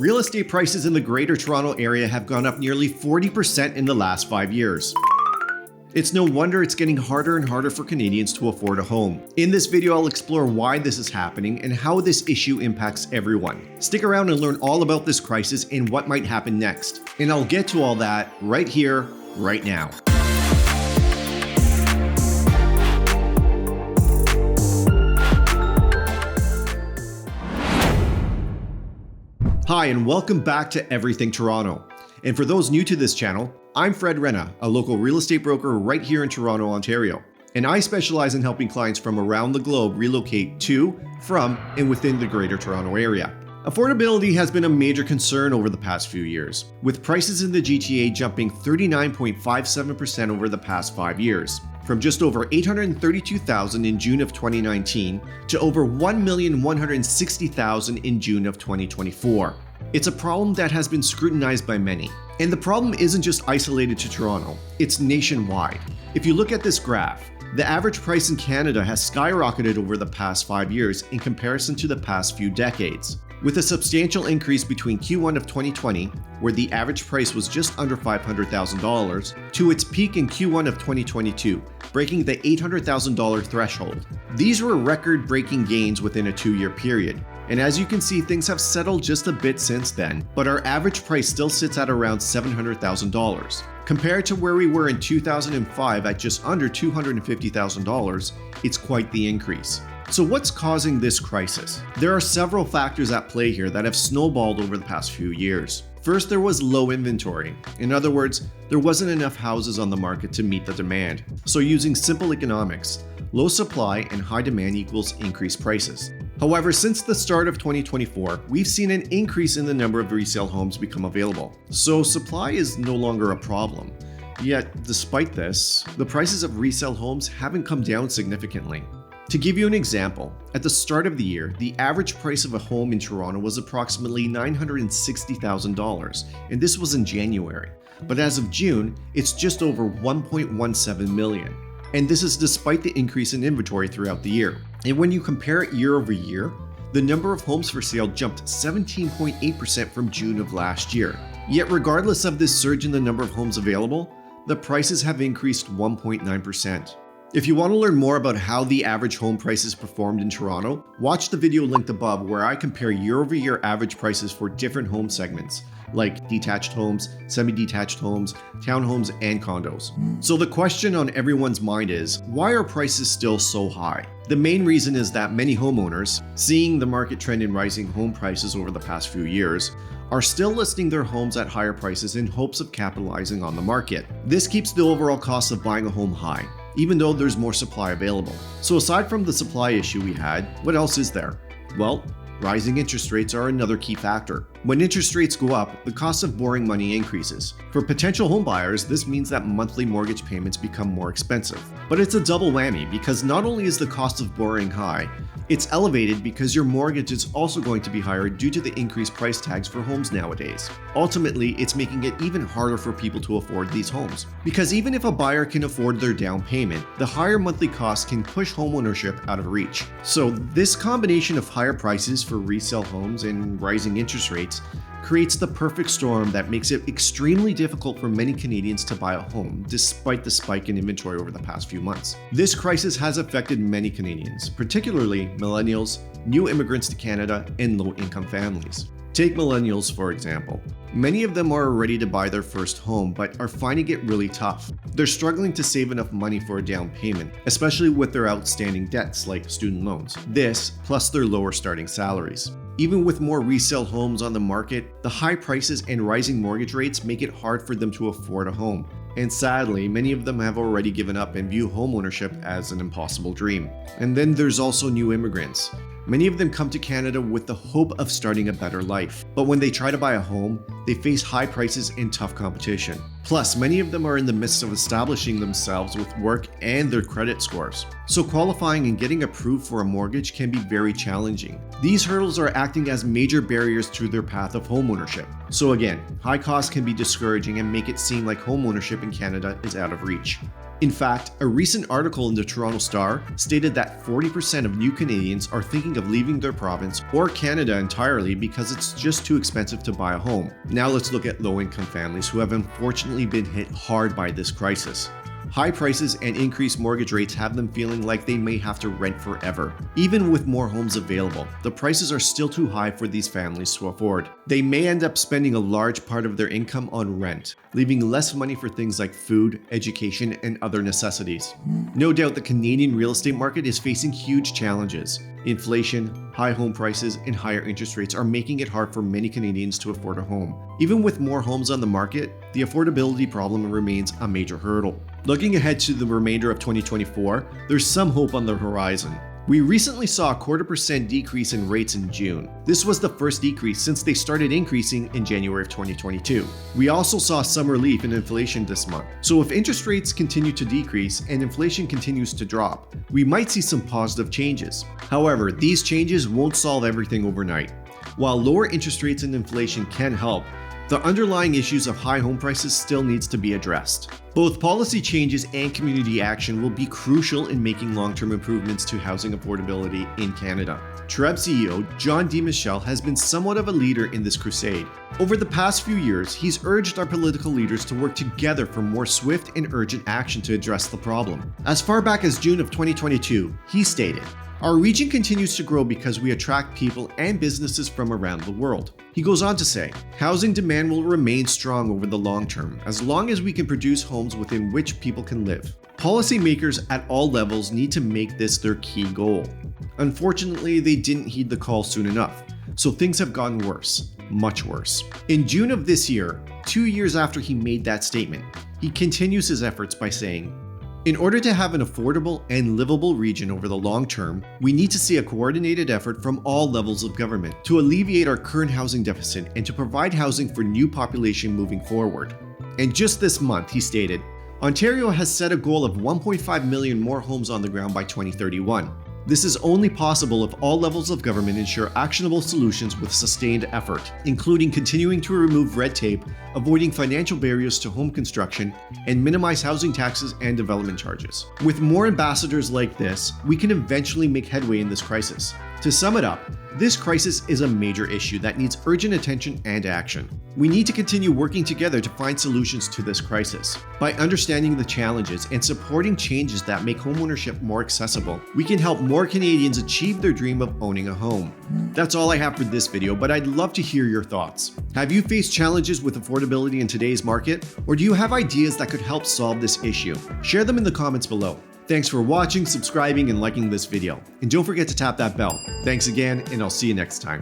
Real estate prices in the Greater Toronto Area have gone up nearly 40% in the last 5 years. It's no wonder it's getting harder and harder for Canadians to afford a home. In this video, I'll explore why this is happening and how this issue impacts everyone. Stick around and learn all about this crisis and what might happen next. And I'll get to all that right here, right now. Hi, and welcome back to Everything Toronto. And for those new to this channel, I'm Renna, a local real estate broker right here in Toronto, Ontario. And I specialize in helping clients from around the globe relocate to, from, and within the Greater Toronto Area. Affordability has been a major concern over the past few years, with prices in the GTA jumping 39.57% over the past 5 years, from just over $832,000 in June of 2019 to over $1,160,000 in June of 2024. It's a problem that has been scrutinized by many. And the problem isn't just isolated to Toronto, it's nationwide. If you look at this graph, the average price in Canada has skyrocketed over the past 5 years in comparison to the past few decades, with a substantial increase between Q1 of 2020, where the average price was just under $500,000, to its peak in Q1 of 2022, breaking the $800,000 threshold. These were record-breaking gains within a 2-year period. And as you can see, things have settled just a bit since then, but our average price still sits at around $700,000. Compared to where we were in 2005 at just under $250,000, it's quite the increase. So what's causing this crisis? There are several factors at play here that have snowballed over the past few years. First, there was low inventory. In other words, there wasn't enough houses on the market to meet the demand. So using simple economics, low supply and high demand equals increased prices. However, since the start of 2024, we've seen an increase in the number of resale homes become available. So supply is no longer a problem. Yet, despite this, the prices of resale homes haven't come down significantly. To give you an example, at the start of the year, the average price of a home in Toronto was approximately $960,000, and this was in January. But as of June, it's just over $1.17 million. And this is despite the increase in inventory throughout the year. And when you compare it year over year, the number of homes for sale jumped 17.8% from June of last year. Yet regardless of this surge in the number of homes available, the prices have increased 1.9%. If you want to learn more about how the average home prices performed in Toronto, watch the video linked above where I compare year-over-year average prices for different home segments, like detached homes, semi-detached homes, townhomes, and condos. So the question on everyone's mind is, why are prices still so high? The main reason is that many homeowners, seeing the market trend in rising home prices over the past few years, are still listing their homes at higher prices in hopes of capitalizing on the market. This keeps the overall cost of buying a home high, even though there's more supply available. So aside from the supply issue we had, what else is there? Well, rising interest rates are another key factor. When interest rates go up, the cost of borrowing money increases. For potential home buyers, this means that monthly mortgage payments become more expensive. But it's a double whammy because not only is the cost of borrowing high, it's elevated because your mortgage is also going to be higher due to the increased price tags for homes nowadays. Ultimately, it's making it even harder for people to afford these homes. Because even if a buyer can afford their down payment, the higher monthly costs can push homeownership out of reach. So this combination of higher prices for resale homes and rising interest rates creates the perfect storm that makes it extremely difficult for many Canadians to buy a home, despite the spike in inventory over the past few months. This crisis has affected many Canadians, particularly millennials, new immigrants to Canada, and low-income families. Take millennials, for example. Many of them are ready to buy their first home, but are finding it really tough. They're struggling to save enough money for a down payment, especially with their outstanding debts like student loans. This, plus their lower starting salaries. Even with more resale homes on the market, the high prices and rising mortgage rates make it hard for them to afford a home. And sadly, many of them have already given up and view homeownership as an impossible dream. And then there's also new immigrants. Many of them come to Canada with the hope of starting a better life. But when they try to buy a home, they face high prices and tough competition. Plus, many of them are in the midst of establishing themselves with work and their credit scores. So qualifying and getting approved for a mortgage can be very challenging. These hurdles are acting as major barriers to their path of homeownership. So again, high costs can be discouraging and make it seem like homeownership in Canada is out of reach. In fact, a recent article in the Toronto Star stated that 40% of new Canadians are thinking of leaving their province or Canada entirely because it's just too expensive to buy a home. Now let's look at low-income families who have unfortunately been hit hard by this crisis. High prices and increased mortgage rates have them feeling like they may have to rent forever. Even with more homes available, the prices are still too high for these families to afford. They may end up spending a large part of their income on rent, leaving less money for things like food, education, and other necessities. No doubt the Canadian real estate market is facing huge challenges. Inflation, high home prices, and higher interest rates are making it hard for many Canadians to afford a home. Even with more homes on the market, the affordability problem remains a major hurdle. Looking ahead to the remainder of 2024, there's some hope on the horizon. We recently saw a 0.25% decrease in rates in June. This was the first decrease since they started increasing in January of 2022. We also saw some relief in inflation this month. So if interest rates continue to decrease and inflation continues to drop, we might see some positive changes. However, these changes won't solve everything overnight. While lower interest rates and inflation can help, the underlying issues of high home prices still needs to be addressed. Both policy changes and community action will be crucial in making long-term improvements to housing affordability in Canada. TREB CEO John DiMichele has been somewhat of a leader in this crusade. Over the past few years, he's urged our political leaders to work together for more swift and urgent action to address the problem. As far back as June of 2022, he stated, "Our region continues to grow because we attract people and businesses from around the world." He goes on to say, "Housing demand will remain strong over the long term, as long as we can produce homes within which people can live. Policymakers at all levels need to make this their key goal." Unfortunately, they didn't heed the call soon enough, so things have gotten worse, much worse. In June of this year, 2 years after he made that statement, he continues his efforts by saying, "In order to have an affordable and livable region over the long term, we need to see a coordinated effort from all levels of government to alleviate our current housing deficit and to provide housing for new population moving forward." And just this month, he stated, "Ontario has set a goal of 1.5 million more homes on the ground by 2031. This is only possible if all levels of government ensure actionable solutions with sustained effort, including continuing to remove red tape, avoiding financial barriers to home construction, and minimize housing taxes and development charges. With more ambassadors like this, we can eventually make headway in this crisis." To sum it up, this crisis is a major issue that needs urgent attention and action. We need to continue working together to find solutions to this crisis. By understanding the challenges and supporting changes that make homeownership more accessible, we can help more Canadians achieve their dream of owning a home. That's all I have for this video, but I'd love to hear your thoughts. Have you faced challenges with affordability in today's market, or do you have ideas that could help solve this issue? Share them in the comments below. Thanks for watching, subscribing, and liking this video. And don't forget to tap that bell. Thanks again, and I'll see you next time.